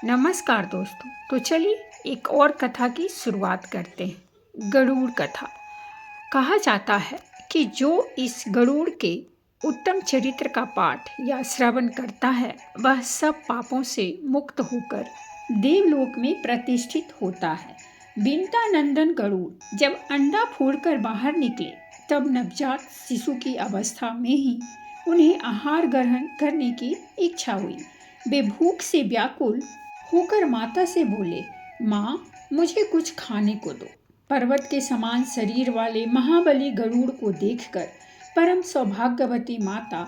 नमस्कार दोस्तों। तो चलिए एक और कथा की शुरुआत करते हैं। गरुड़ कथा। कहा जाता है कि जो इस गरुड़ के उत्तम चरित्र का पाठ या श्रवण करता है वह सब पापों से मुक्त होकर देवलोक में प्रतिष्ठित होता है। बिनता नंदन गरुड़ जब अंडा फोड़कर बाहर निकले तब नवजात शिशु की अवस्था में ही उन्हें आहार ग्रहण करने की इच्छा हुई। वे भूख से व्याकुल होकर माता से बोले, माँ मुझे कुछ खाने को दो। पर्वत के समान शरीर वाले महाबली गरुड़ को देखकर परम सौभाग्यवती माता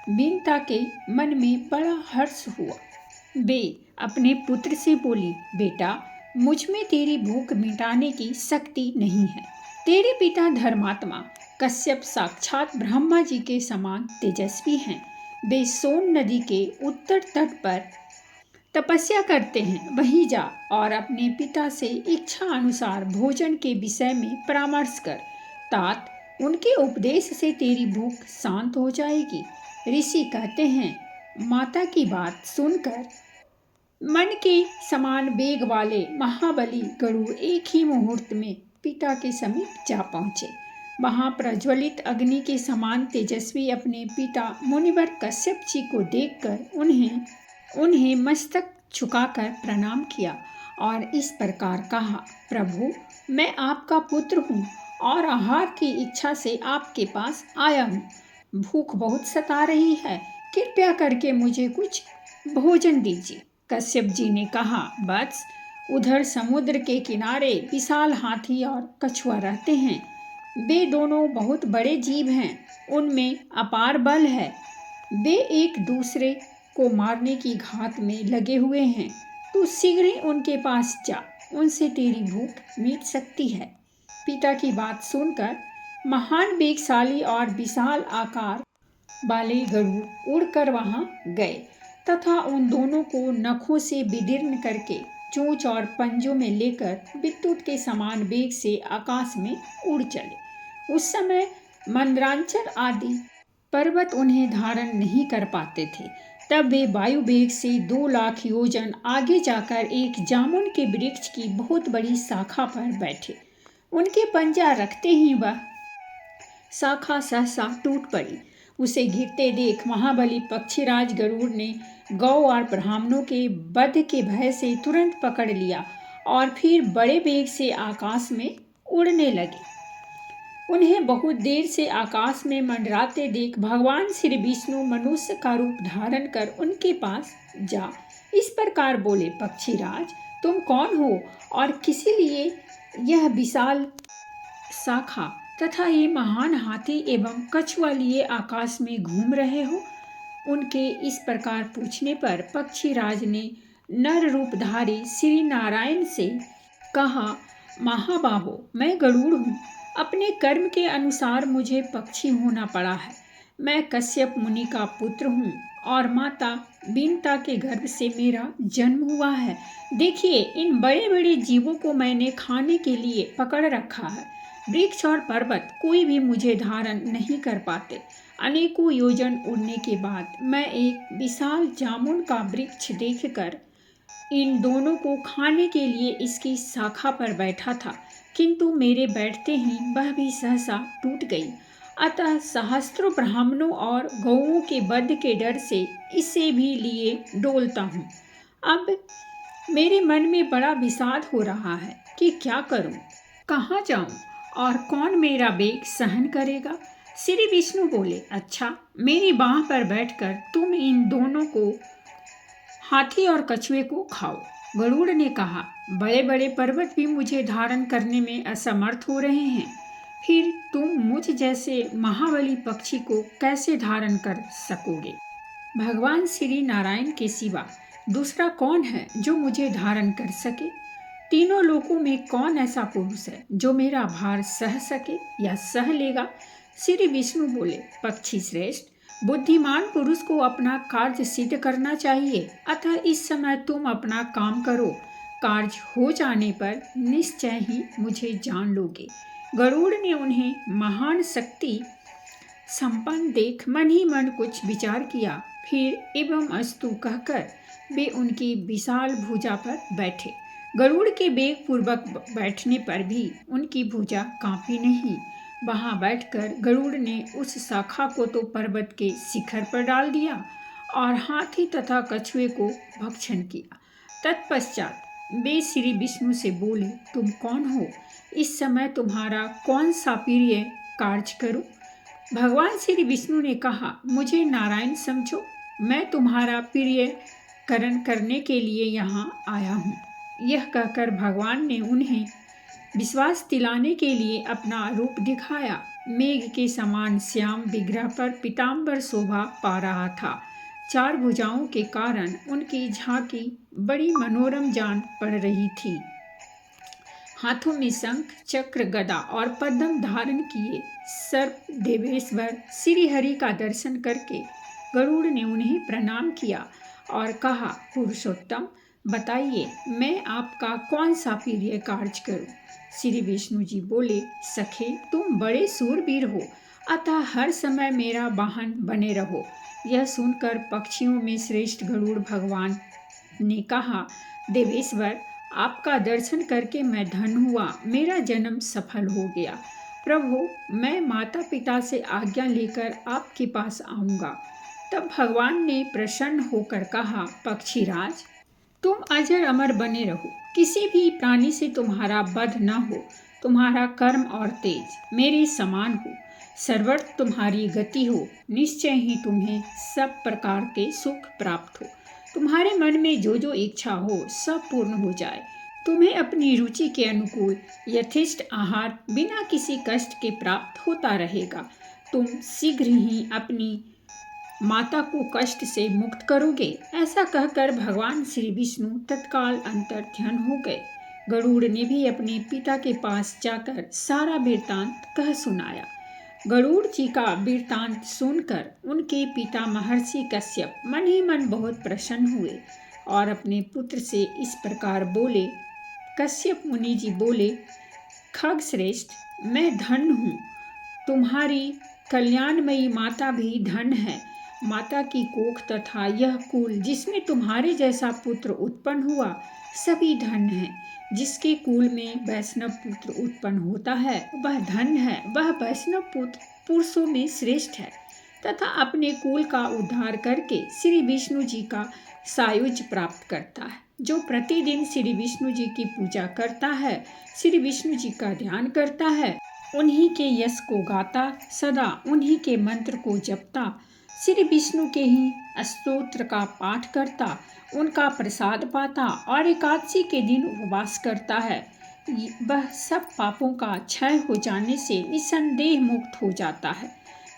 बिनता के मन में बड़ा हर्ष हुआ। वे अपने पुत्र से बोली, बेटा मुझ में तेरी भूख मिटाने की शक्ति नहीं है। तेरे पिता धर्मात्मा कश्यप साक्षात ब्रह्मा जी के समान तेजस्वी हैं। वे सोन नदी के उत्तर तट पर तपस्या करते हैं। वहीं जा और अपने पिता से इच्छा अनुसार भोजन के विषय में परामर्श कर। तात उनके उपदेश से तेरी भूख शांत हो जाएगी। ऋषि कहते हैं, माता की बात सुनकर मन के समान वेग वाले महाबली गरुड़ एक ही मुहूर्त में पिता के समीप जा पहुँचे। वहाँ प्रज्वलित अग्नि के समान तेजस्वी अपने पिता मुनिवर कश्यप जी को देखकर उन्हें मस्तक झुकाकर प्रणाम किया और इस प्रकार कहा, प्रभु मैं आपका पुत्र हूँ और आहार की इच्छा से आपके पास आया हूँ। भूख बहुत सता रही है, कृपया करके मुझे कुछ भोजन दीजिए। कश्यप जी ने कहा, वत्स उधर समुद्र के किनारे विशाल हाथी और कछुआ रहते हैं। वे दोनों बहुत बड़े जीव हैं, उनमें अपार बल है। वे एक दूसरे को मारने की घात में लगे हुए हैं। तू शीघ्र ही उनके पास जा, उनसे तेरी भूख मिट सकती है। पिता की बात सुनकर महान वेगशाली और विशाल आकार वाले गरुड़ उड़कर वहां गए तथा उन दोनों को नखों से विदीर्ण करके चोंच और पंजों में लेकर विद्युत के समान वेग से आकाश में उड़ चले। उस समय मंदरांचल आदि पर्वत उन्हें धारण नहीं कर पाते थे। तब वे वायु वेग से 2 लाख योजन आगे जाकर एक जामुन के वृक्ष की बहुत बड़ी शाखा पर बैठे। उनके पंजा रखते ही वह शाखा सहसा टूट पड़ी। उसे गिरते देख महाबली पक्षीराज गरुड़ ने गौ और ब्राह्मणों के वध के भय से तुरंत पकड़ लिया और फिर बड़े वेग से आकाश में उड़ने लगे। उन्हें बहुत देर से आकाश में मंडराते देख भगवान श्री विष्णु मनुष्य का रूप धारण कर उनके पास जा इस प्रकार बोले, पक्षीराज तुम कौन हो और किस लिए यह विशाल शाखा तथा ये महान हाथी एवं कछुआ लिए आकाश में घूम रहे हो। उनके इस प्रकार पूछने पर पक्षीराज ने नर रूपधारी श्री नारायण से कहा, महाबाहो मैं गरुड़ हूँ। अपने कर्म के अनुसार मुझे पक्षी होना पड़ा है। मैं कश्यप मुनि का पुत्र हूँ और माता बिनता के गर्भ से मेरा जन्म हुआ है। देखिए इन बड़े बड़े जीवों को मैंने खाने के लिए पकड़ रखा है। वृक्ष और पर्वत कोई भी मुझे धारण नहीं कर पाते। अनेकों योजन उड़ने के बाद मैं एक विशाल जामुन का वृक्ष देखकर इन दोनों को खाने के लिए इसकी शाखा पर बैठा था, किंतु मेरे बैठते ही वह भी सहसा टूट गई। अतः सहस्त्रों ब्राह्मणों और गौओं के वध के डर से इसे भी लिए डोलता हूँ। अब मेरे मन में बड़ा विषाद हो रहा है कि क्या करूँ, कहाँ जाऊँ और कौन मेरा वेग सहन करेगा। श्री विष्णु बोले, अच्छा मेरी बाह पर बैठकर तुम इन दोनों को हाथी और कछुए को खाओ। गरुड़ ने कहा, बड़े बड़े पर्वत भी मुझे धारण करने में असमर्थ हो रहे हैं, फिर तुम मुझ जैसे महाबली पक्षी को कैसे धारण कर सकोगे। भगवान श्री नारायण के सिवा दूसरा कौन है जो मुझे धारण कर सके। तीनों लोकों में कौन ऐसा पुरुष है जो मेरा भार सह सके या सह लेगा। श्री विष्णु बोले, पक्षी श्रेष्ठ बुद्धिमान पुरुष को अपना कार्य सिद्ध करना चाहिए। अतः इस समय तुम अपना काम करो, कार्य हो जाने पर निश्चय ही मुझे जान लोगे। गरुड़ ने उन्हें महान शक्ति संपन्न देख मन ही मन कुछ विचार किया, फिर एवं अस्तु कहकर वे उनकी विशाल भुजा पर बैठे। गरुड़ के वेग पूर्वक बैठने पर भी उनकी भुजा कांपी नहीं। वहां बैठकर गरुड़ ने उस शाखा को तो पर्वत के शिखर पर डाल दिया और हाथी तथा कछुए को भक्षण किया। तत्पश्चात वे श्री विष्णु से बोले, तुम कौन हो? इस समय तुम्हारा कौन सा प्रिय कार्य करूं? भगवान श्री विष्णु ने कहा, मुझे नारायण समझो, मैं तुम्हारा प्रिय करण करने के लिए यहाँ आया हूँ। यह कहकर भगवान ने उन्हें विश्वास दिलाने के लिए अपना रूप दिखाया। मेघ के समान श्याम विग्रह पर पीताम्बर शोभा पा रहा था। 4 भुजाओं के कारण उनकी झांकी बड़ी मनोरम जान पड़ रही थी। हाथों में शंख, चक्र, गदा और पद्म धारण किए सर्प देवेश्वर श्री हरि का दर्शन करके गरुड़ ने उन्हें प्रणाम किया और कहा, पुरुषोत्तम, बताइए मैं आपका कौन सा प्रिय कार्य करूं? श्री विष्णु जी बोले, सखे, तुम बड़े सूरवीर हो, अतः हर समय मेरा वाहन बने रहो। यह सुनकर पक्षियों में श्रेष्ठ गरुड़ भगवान ने कहा, देवेश्वर, आपका दर्शन करके मैं धन्य हुआ, मेरा जन्म सफल हो गया। प्रभु, मैं माता पिता से आज्ञा लेकर आपके पास आऊँगा। तब भगवान ने प्रसन्न होकर कहा, पक्षीराज, तुम अजर अमर बने रहो, किसी भी प्राणी से तुम्हारा वध न हो, तुम्हारा कर्म और तेज मेरे समान हो, सर्वत्र तुम्हारी गति हो, निश्चय ही तुम्हें सब प्रकार के सुख प्राप्त हो, तुम्हारे मन में जो जो इच्छा हो सब पूर्ण हो जाए, तुम्हें अपनी रुचि के अनुकूल यथेष्ट आहार बिना किसी कष्ट के प्राप्त होता रहेगा, तुम शीघ्र ही अपनी माता को कष्ट से मुक्त करोगे। ऐसा कहकर भगवान श्री विष्णु तत्काल अंतर्ध्यान हो गए। गरुड़ ने भी अपने पिता के पास जाकर सारा वृत्तांत कह सुनाया। गरुड़ जी का वृत्तांत सुनकर उनके पिता महर्षि कश्यप मन ही मन बहुत प्रसन्न हुए और अपने पुत्र से इस प्रकार बोले। कश्यप मुनि जी बोले, खगश्रेष्ठ, मैं धन्य हूँ, तुम्हारी कल्याणमयी माता भी धन्य है। माता की कोख तथा यह कुल जिसमें तुम्हारे जैसा पुत्र उत्पन्न हुआ सभी धन्य हैं। जिसके कुल में वैष्णव पुत्र उत्पन्न होता है वह धन्य है, वह वैष्णव पुत्र पुरुषों में श्रेष्ठ है तथा अपने कुल का उद्धार करके श्री विष्णु जी का सायुज्य प्राप्त करता है। जो प्रतिदिन श्री विष्णु जी की पूजा करता है, श्री विष्णु जी का ध्यान करता है, उन्हीं के यश को गाता, सदा उन्हीं के मंत्र को जपता, श्री विष्णु के ही स्तोत्र का पाठ करता, उनका प्रसाद पाता और एकादशी के दिन उपवास करता है, वह सब पापों का क्षय हो जाने से निसंदेह मुक्त हो जाता है।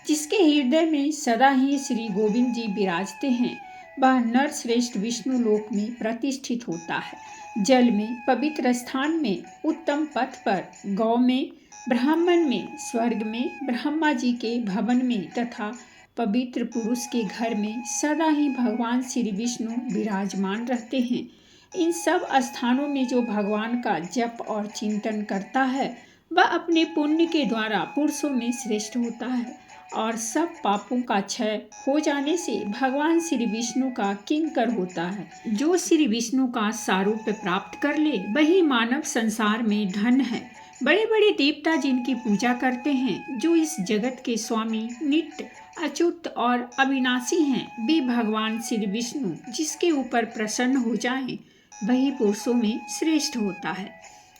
जिसके हृदय में सदा ही श्री गोविंद जी विराजते हैं, वह नर श्रेष्ठ विष्णु लोक में प्रतिष्ठित होता है। जल में, पवित्र स्थान में, उत्तम पथ पर, गौ में, ब्राह्मण में, स्वर्ग में, ब्रह्मा जी के भवन में तथा पवित्र पुरुष के घर में सदा ही भगवान श्री विष्णु विराजमान रहते हैं। इन सब स्थानों में जो भगवान का जप और चिंतन करता है वह अपने पुण्य के द्वारा पुरुषों में श्रेष्ठ होता है और सब पापों का क्षय हो जाने से भगवान श्री विष्णु का किंकर होता है। जो श्री विष्णु का सारूप्य प्राप्त कर ले वही मानव संसार में धन्य है। बड़े बड़े देवता जिनकी पूजा करते हैं, जो इस जगत के स्वामी, नित्य, अच्युत और अविनाशी हैं, वे भगवान श्री विष्णु जिसके ऊपर प्रसन्न हो जाएं, वही पुरुषों में श्रेष्ठ होता है।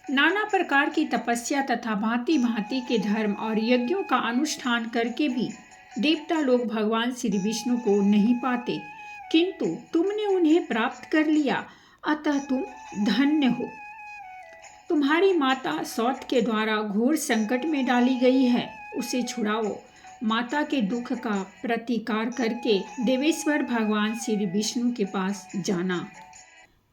नाना प्रकार की तपस्या तथा भांति भांति के धर्म और यज्ञों का अनुष्ठान करके भी देवता लोग भगवान श्री विष्णु को नहीं पाते, किंतु तुमने उन्हें प्राप्त कर लिया, अतः तुम धन्य हो। तुम्हारी माता सौत के द्वारा घोर संकट में डाली गई है, उसे छुड़ाओ। माता के दुख का प्रतिकार करके देवेश्वर भगवान श्री विष्णु के पास जाना।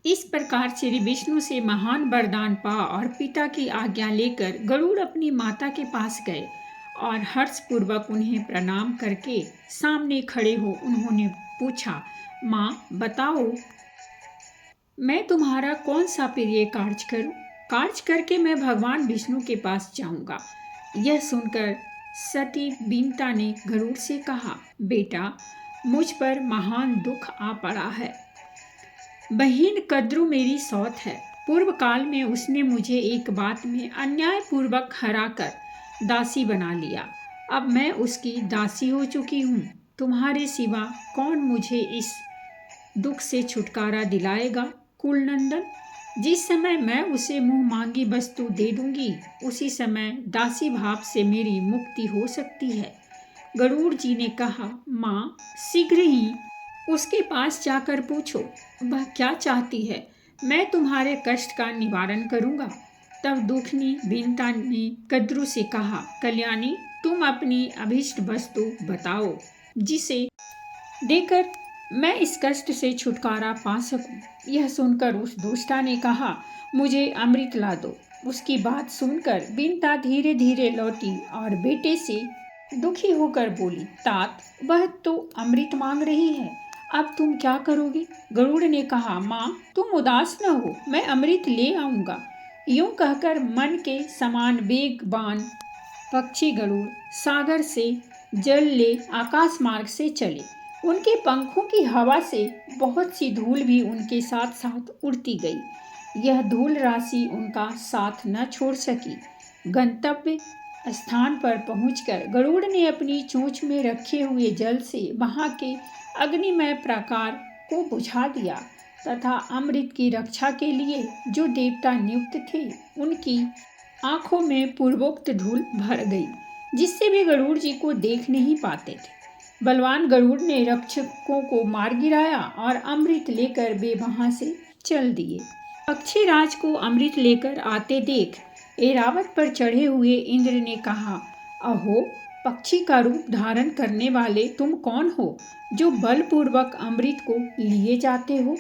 इस प्रकार श्री विष्णु से महान वरदान पा और पिता की आज्ञा लेकर गरुड़ अपनी माता के पास गए और हर्षपूर्वक उन्हें प्रणाम करके सामने खड़े हो उन्होंने पूछा, माँ बताओ, मैं तुम्हारा कौन सा प्रिय कार्य करूं? कार्य करके मैं भगवान विष्णु के पास जाऊंगा। यह सुनकर सती बीनता ने गरुड़ से कहा, बेटा, मुझ पर महान दुख आ पड़ा है। बहन कद्रू मेरी सौत है। पूर्व काल में उसने मुझे एक बात में अन्यायपूर्वक हराकर दासी बना लिया। अब मैं उसकी दासी हो चुकी हूँ। तुम्हारे सिवा कौन मुझे इस दुख से छुटकारा दिलाएगा? कुलनंदन, जिस समय मैं उसे मुंह मांगी वस्तु दे दूंगी, उसी समय दासी भाव से मेरी मुक्ति हो सकती है। गरुड़ जी ने कहा, माँ, शीघ्र ही उसके पास जाकर पूछो वह क्या चाहती है। मैं तुम्हारे कष्ट का निवारण करूंगा। तब दुखनी बिनता ने कद्रू से कहा, कल्याणी, तुम अपनी अभीष्ट वस्तु बताओ जिसे देकर मैं इस कष्ट से छुटकारा पा सकूं। यह सुनकर उस दुष्टा ने कहा, मुझे अमृत ला दो। उसकी बात सुनकर बिनता धीरे धीरे लौटी और बेटे से दुखी होकर बोली, तात, वह तो अमृत मांग रही है, अब तुम क्या करोगे? गरुड़ ने कहा, माँ, तुम उदास न हो, मैं अमृत ले आऊंगा। यूं कहकर मन के समान वेगवान पक्षी गरुड़ सागर से जल ले आकाश मार्ग से चले। उनके पंखों की हवा से बहुत सी धूल भी उनके साथ साथ उड़ती गई। यह धूल राशि उनका साथ न छोड़ सकी। गंतव्य स्थान पर पहुंचकर गरुड़ ने अपनी चोंच में रखे हुए जल से वहां के अग्निमय प्राकार को बुझा दिया तथा अमृत की रक्षा के लिए जो देवता नियुक्त थे उनकी आंखों में पूर्वोक्त धूल भर गई, जिससे वे गरुड़ जी को देख नहीं पाते थे। बलवान गरुड़ ने रक्षकों को मार गिराया और अमृत लेकर वे वहां से चल दिए। पक्षीराज को अमृत लेकर आते देख ऐरावत पर चढ़े हुए इंद्र ने कहा, अहो, पक्षी का रूप धारण करने वाले तुम कौन हो जो बलपूर्वक अमृत को लिए जाते हो?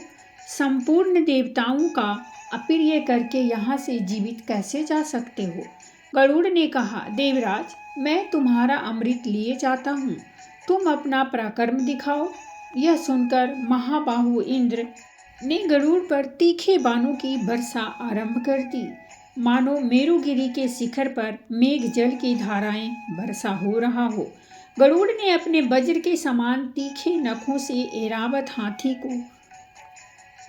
संपूर्ण देवताओं का अप्रिय करके यहाँ से जीवित कैसे जा सकते हो? गरुड़ ने कहा, देवराज, मैं तुम्हारा अमृत लिए जाता हूँ, तुम अपना पराक्रम दिखाओ। यह सुनकर महाबाहु इंद्र ने गरुड़ पर तीखे बाणों की वर्षा आरंभ कर दी। मानो मेरुगिरी के शिखर पर मेघ जल की धाराएं वर्षा हो रहा हो। गरुड़ ने अपने वज्र के समान तीखे नखों से ऐरावत हाथी को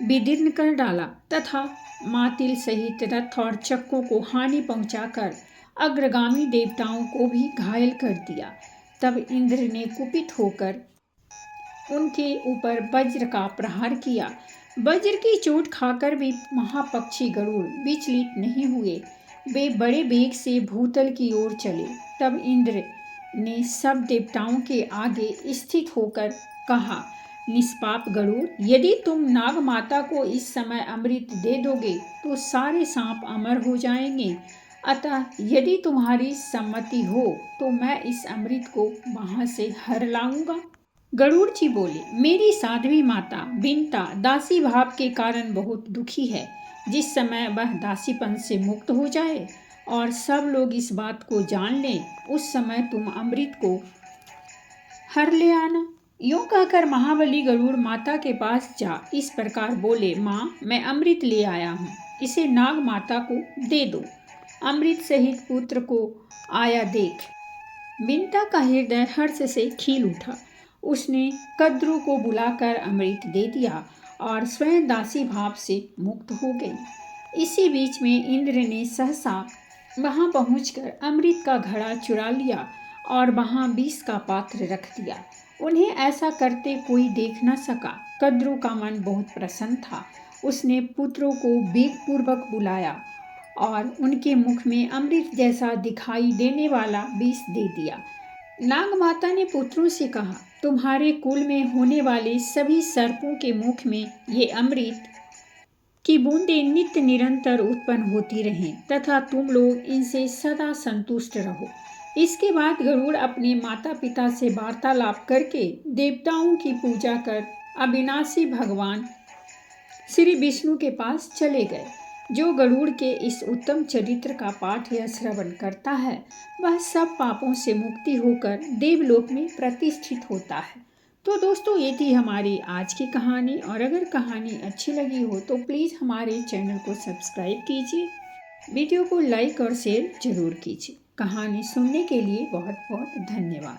विदीर्ण कर डाला तथा मातिल सहित रथ और चक्कों को हानि पहुंचाकर अग्रगामी देवताओं को भी घायल कर दिया। तब इंद्र ने कुपित होकर उनके ऊपर वज्र का प्रहार किया। वज्र की चोट खाकर भी महापक्षी गरुड़ विचलित नहीं हुए। वे बड़े वेग से भूतल की ओर चले। तब इंद्र ने सब देवताओं के आगे स्थित होकर कहा, निष्पाप गरुड़, यदि तुम नाग माता को इस समय अमृत दे दोगे तो सारे सांप अमर हो जाएंगे। अतः यदि तुम्हारी सम्मति हो तो मैं इस अमृत को वहां से हर लाऊंगा। गरुड़ जी बोले, मेरी साध्वी माता बिनता दासी भाव के कारण बहुत दुखी है। जिस समय वह दासीपन से मुक्त हो जाए और सब लोग इस बात को जान लें, उस समय तुम अमृत को हर ले आना। यूं कहकर महाबली गरुड़ माता के पास जा इस प्रकार बोले, माँ, मैं अमृत ले आया हूँ, इसे नाग माता को दे दो। अमृत सहित पुत्र को आया देख बिनता का हृदय हर्ष से खिल उठा। उसने कद्रू को बुलाकर अमृत दे दिया और स्वयं दासी भाव से मुक्त हो गई। इसी बीच में इंद्र ने सहसा वहां पहुंचकर अमृत का घड़ा चुरा लिया और वहां विष का पात्र रख दिया। उन्हें ऐसा करते कोई देख न सका। कद्रू का मन बहुत प्रसन्न था। उसने पुत्रों को वेगपूर्वक बुलाया और उनके मुख में अमृत जैसा दिखाई देने वाला विष दे दिया। नाग माता ने पुत्रों से कहा, तुम्हारे कुल में होने वाले सभी सर्पों के मुख में ये अमृत की बूंदें नित्य निरंतर उत्पन्न होती रहें तथा तुम लोग इनसे सदा संतुष्ट रहो। इसके बाद गरुड़ अपने माता पिता से वार्तालाप करके देवताओं की पूजा कर अविनाशी भगवान श्री विष्णु के पास चले गए। जो गरुड़ के इस उत्तम चरित्र का पाठ या श्रवण करता है वह सब पापों से मुक्ति होकर देवलोक में प्रतिष्ठित होता है। तो दोस्तों, ये थी हमारी आज की कहानी, और अगर कहानी अच्छी लगी हो तो प्लीज़ हमारे चैनल को सब्सक्राइब कीजिए, वीडियो को लाइक और शेयर जरूर कीजिए। कहानी सुनने के लिए बहुत बहुत धन्यवाद।